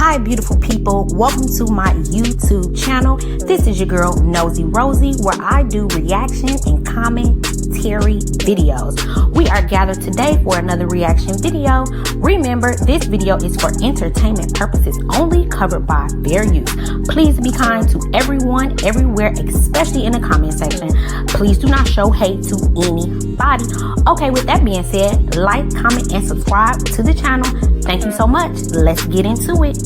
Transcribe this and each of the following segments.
Hi, beautiful people. Welcome to my YouTube channel. This is your girl, Nosy Rosie, where I do reaction and commentary videos. We are gathered today for another reaction video. Remember, this video is for entertainment purposes only, covered by fair use. Please be kind to everyone, everywhere, especially in the comment section. Please do not show hate to anybody. Okay, with that being said, like, comment, and subscribe to the channel. Thank you so much. Let's get into it.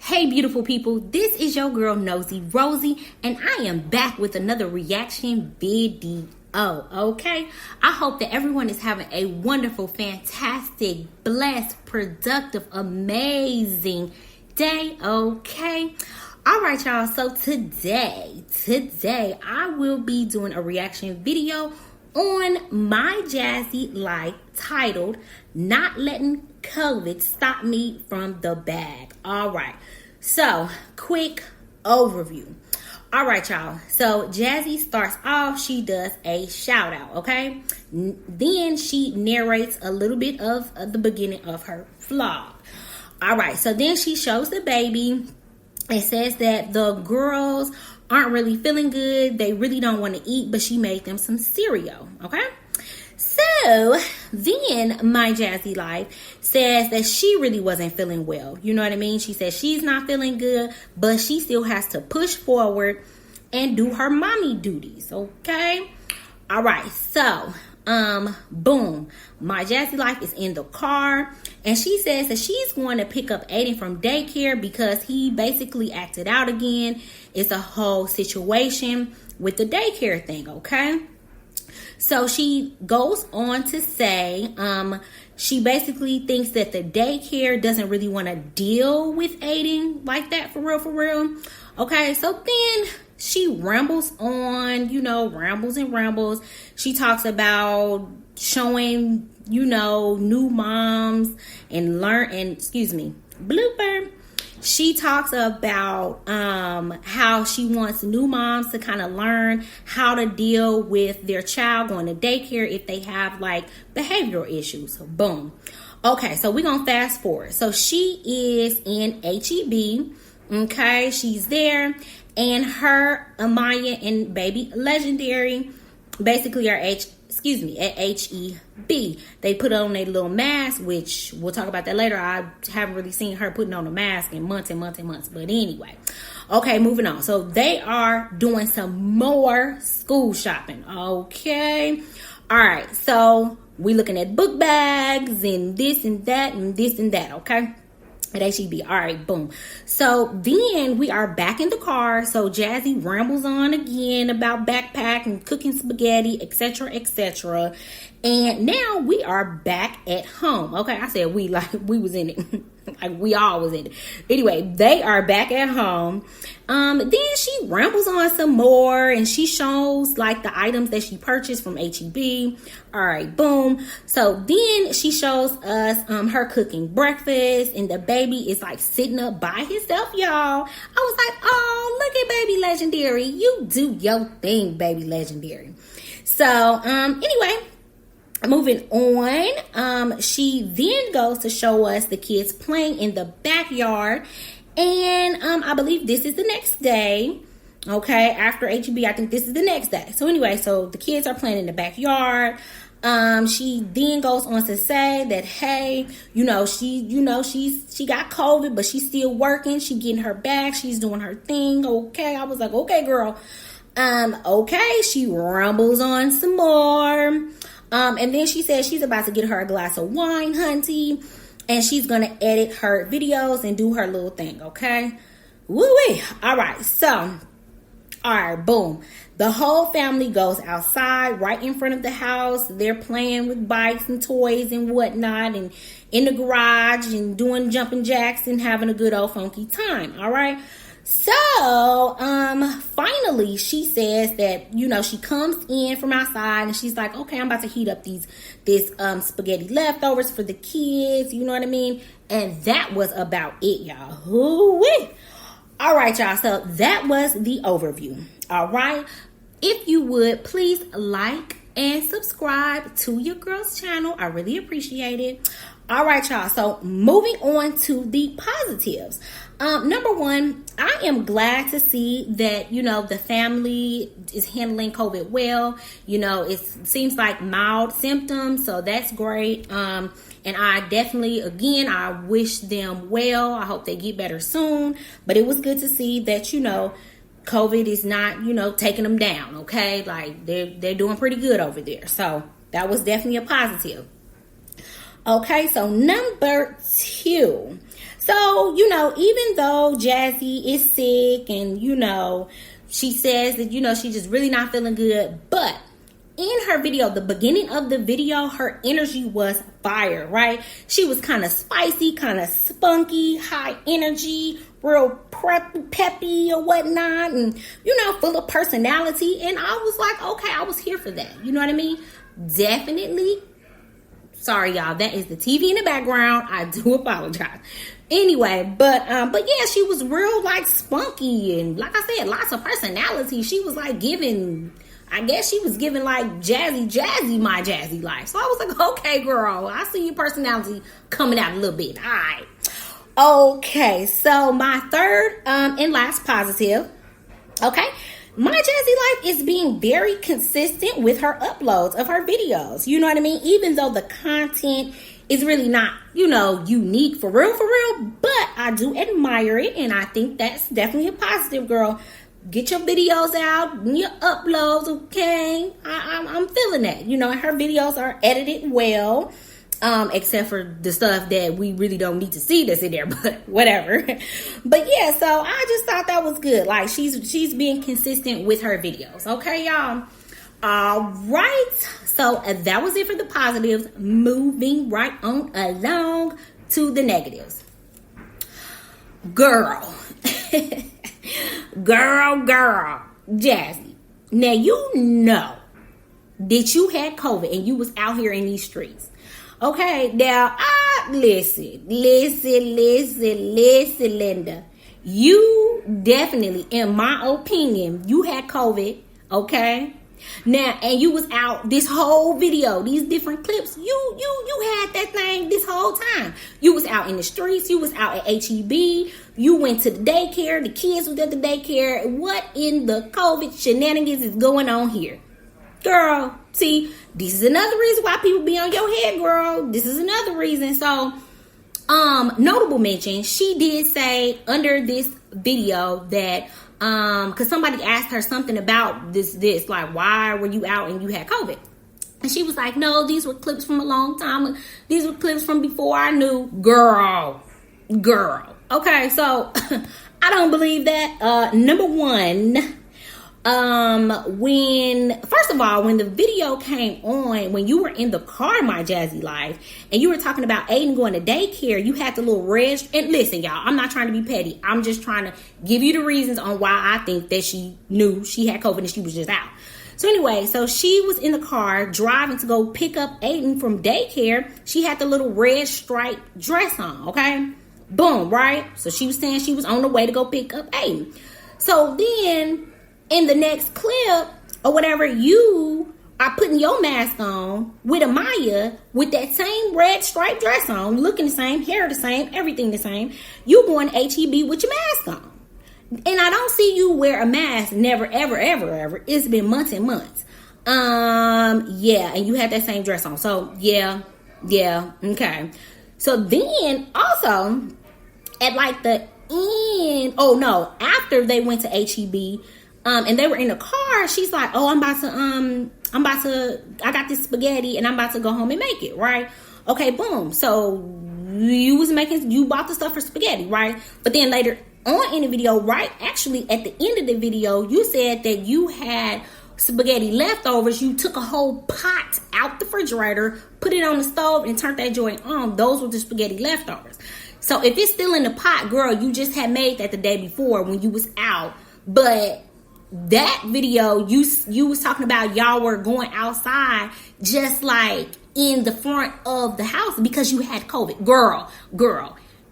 Hey, beautiful people. This is your girl, Nosy Rosie, and I am back with another reaction video. Okay, I hope that everyone is having a wonderful, fantastic, blessed, productive, amazing day. Okay. All right, y'all. So today I will be doing a reaction video on my Jazzy life titled "Not Letting COVID Stop Me from the Bag." All right. So quick overview. All right, y'all. So Jazzy starts off. She does a shout out. Okay. Then she narrates a little bit of the beginning of her vlog. All right. So then she shows the baby. It says that the girls aren't really feeling good. They really don't want to eat, but she made them some cereal. Okay. So then my Jazzy life says that she really wasn't feeling well. You know what I mean? She says she's not feeling good, but she still has to push forward and do her mommy duties. Okay. All right. So, boom. My Jazzy life is in the car, and she says that she's going to pick up Aiden from daycare because he basically acted out again. It's a whole situation with the daycare thing. Okay. So she goes on to say, she basically thinks that the daycare doesn't really want to deal with Aiden like that, for real. Okay, so then she rambles on, rambles and rambles. She talks about showing, new moms and blooper. She talks about how she wants new moms to kind of learn how to deal with their child going to daycare if they have like behavioral issues. Boom. Okay, so we're going to fast forward. So she is in HEB. Okay, she's there. And her, Amaya, and baby Legendary basically are at HEB. They put on a little mask, which we'll talk about that later. I haven't really seen her putting on a mask in months and months and months. But anyway, okay, moving on. So they are doing some more school shopping. Okay. All right. So we're looking at book bags and this and that and this and that. Okay. At HEB. All right, boom. So then we are back in the car. So Jazzy rambles on again about backpack and cooking spaghetti, etc., etc. And now we are back at home. Okay, I said we like we was in it. Like we all was in it. Anyway, they are back at home. Then she rambles on some more and she shows like the items that she purchased from HEB. All right, boom. So then she shows us her cooking breakfast, and the baby is like sitting up by himself, y'all. I was like, oh, look at baby Legendary. You do your thing, baby Legendary. So anyway, moving on, she then goes to show us the kids playing in the backyard, and I believe this is the next day. Okay, after HEB, I think this is the next day. So anyway, so the kids are playing in the backyard. She then goes on to say that, hey, she got COVID, but she's still working. She getting her back. She's doing her thing. Okay, I was like, okay, girl. Okay, she rumbles on some more. And then she says she's about to get her a glass of wine, hunty, and she's going to edit her videos and do her little thing, okay? Woo-wee. All right, so, all right, boom. The whole family goes outside right in front of the house. They're playing with bikes and toys and whatnot, and in the garage and doing jumping jacks and having a good old funky time, all right? So, finally, she says that, she comes in from outside and she's like, okay, I'm about to heat up this spaghetti leftovers for the kids. You know what I mean? And that was about it, y'all. Hoo-wee. All right, y'all. So that was the overview. All right. If you would, please like and subscribe to your girl's channel. I really appreciate it. All right, y'all. So moving on to the positives. Number one, I am glad to see that, the family is handling COVID well. It seems like mild symptoms, so that's great. And I definitely, again, I wish them well. I hope they get better soon. But it was good to see that, COVID is not, taking them down, okay? Like, they're doing pretty good over there. So that was definitely a positive. Okay, so number two. So, even though Jazzy is sick and, she says that, she's just really not feeling good. But in her video, the beginning of the video, her energy was fire, right? She was kind of spicy, kind of spunky, high energy, real peppy or whatnot. And, full of personality. And I was like, okay, I was here for that. You know what I mean? Definitely. Sorry, y'all. That is the TV in the background. I do apologize. Anyway, but yeah, she was real like spunky and like I said, lots of personality. She was like giving, I guess she was giving like Jazzy my Jazzy life. So I was like, okay, girl, I see your personality coming out a little bit. All right. Okay, so my third and last positive. Okay. My Jazzy life is being very consistent with her uploads of her videos. You know what I mean? Even though the content is really not, unique for real, but I do admire it. And I think that's definitely a positive, girl. Get your videos out, your uploads, okay? I'm feeling that. Her videos are edited well. Except for the stuff that we really don't need to see that's in there, but whatever. But yeah, so I just thought that was good. Like she's being consistent with her videos. Okay, y'all. All right. So that was it for the positives. Moving right on along to the negatives. Girl, Jazzy. Now you know that you had COVID and you was out here in these streets. Okay, now, listen, Linda. You definitely, in my opinion, you had COVID, okay? Now, and you was out this whole video, these different clips, you had that thing this whole time. You was out in the streets, you was out at HEB, you went to the daycare, the kids was at the daycare. What in the COVID shenanigans is going on here? Girl, see, this is another reason why people be on your head, girl. This is another reason. So, notable mention, she did say under this video that, cause somebody asked her something about this, like, why were you out and you had COVID? And she was like, no, these were clips from a long time. These were clips from before I knew. Girl. Okay, so I don't believe that. Number one, first of all, when the video came on, when you were in the car, my Jazzy life, and you were talking about Aiden going to daycare, you had the little red, and listen, y'all, I'm not trying to be petty. I'm just trying to give you the reasons on why I think that she knew she had COVID and she was just out. So anyway, so she was in the car driving to go pick up Aiden from daycare. She had the little red striped dress on, okay? Boom, right? So she was saying she was on the way to go pick up Aiden. So then, in the next clip or whatever, you are putting your mask on with Amaya with that same red striped dress on, looking the same, hair the same, everything the same. You going to HEB with your mask on. And I don't see you wear a mask never, ever. It's been months and months. Yeah, and you had that same dress on. So, yeah, okay. So then, also, at like the end, after they went to HEB, and they were in the car, she's like, oh, I got this spaghetti and I'm about to go home and make it, right? Okay, boom. So you bought the stuff for spaghetti, right? But then later on in the video, right, actually at the end of the video, you said that you had spaghetti leftovers. You took a whole pot out the refrigerator, put it on the stove and turned that joint on. Those were the spaghetti leftovers. So if it's still in the pot, girl, you just had made that the day before when you was out. But that video, you was talking about y'all were going outside just like in the front of the house because you had COVID. Girl,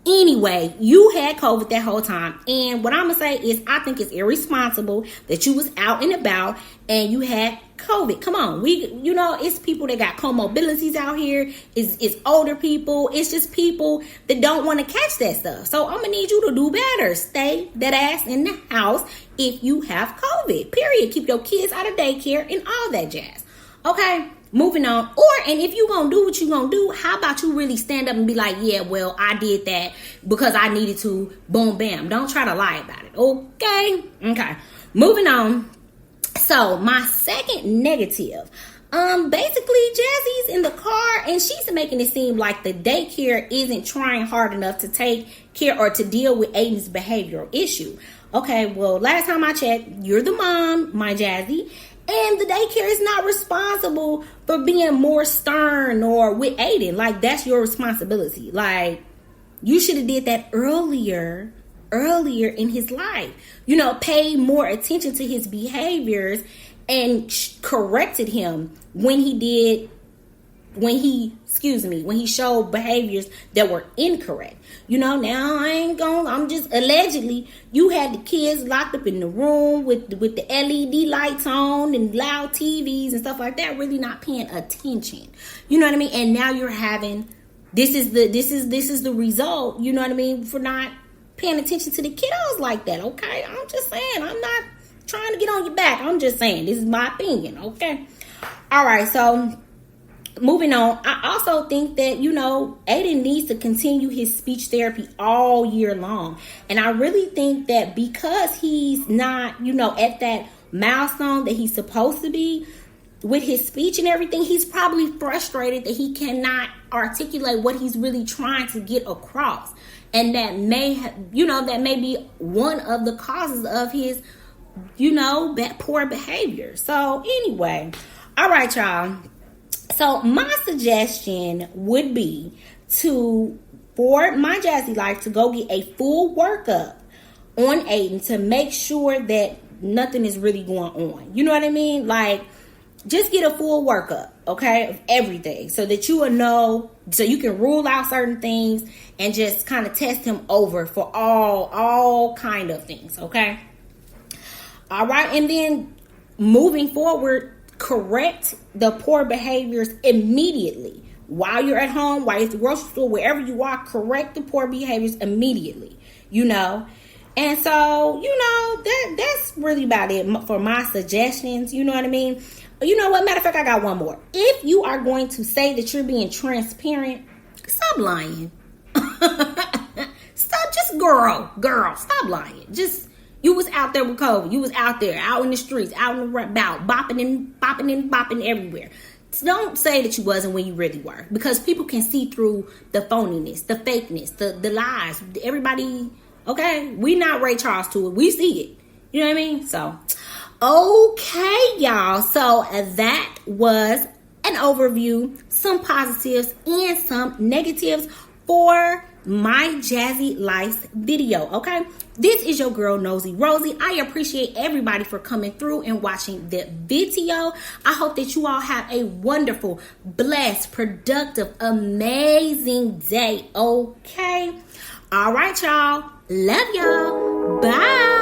Anyway, you had COVID that whole time. And what I'm going to say is I think it's irresponsible that you was out and about and you had COVID. Come on. It's people that got comorbidities out here. It's older people. It's just people that don't want to catch that stuff. So I'm going to need you to do better. Stay that ass in the house if you have COVID. Period. Keep your kids out of daycare and all that jazz. Okay? Moving on. And if you gonna do what you gonna do, how about you really stand up and be like, yeah, well, I did that because I needed to. Boom, bam. Don't try to lie about it. Okay. Moving on. So my second negative. Basically Jazzy's in the car and she's making it seem like the daycare isn't trying hard enough to take care or to deal with Aiden's behavioral issue. Okay, well, last time I checked, you're the mom, my Jazzy. And the daycare is not responsible for being more stern or with Aiden. Like, that's your responsibility. Like, you should have did that earlier in his life. Paid more attention to his behaviors and corrected him when he showed behaviors that were incorrect. Now I'm just allegedly, you had the kids locked up in the room with the LED lights on and loud TVs and stuff like that, really not paying attention. You know what I mean? And now you're having, this is the result, you know what I mean, for not paying attention to the kiddos like that. Okay. I'm just saying, I'm not trying to get on your back. I'm just saying, this is my opinion. Okay. All right. So moving on, I also think that, Aiden needs to continue his speech therapy all year long. And I really think that because he's not, at that milestone that he's supposed to be with his speech and everything, he's probably frustrated that he cannot articulate what he's really trying to get across. And that may be one of the causes of his, poor behavior. So anyway, all right, y'all. So my suggestion would be for my Jazzy life to go get a full workup on Aiden to make sure that nothing is really going on. You know what I mean? Like, just get a full workup, okay, of everything so that you will know, so you can rule out certain things and just kind of test him over for all kind of things, okay? All right, and then moving forward, correct the poor behaviors immediately. While you're at home, while you're at the grocery store, wherever you are, correct the poor behaviors immediately, And so, that's really about it for my suggestions, you know what I mean? You know what? Matter of fact, I got one more. If you are going to say that you're being transparent, stop lying. Stop lying. You was out there with COVID. You was out there, out in the streets, out and about, bopping and everywhere. Don't say that you wasn't when you really were, because people can see through the phoniness, the fakeness, the lies. Everybody, okay? We not Ray Charles to it. We see it. You know what I mean? So, okay, y'all. So that was an overview, some positives and some negatives for my Jazzy Life video, okay? This is your girl, Nosy Rosie. I appreciate everybody for coming through and watching the video. I hope that you all have a wonderful, blessed, productive, amazing day, okay? All right, y'all. Love y'all. Bye.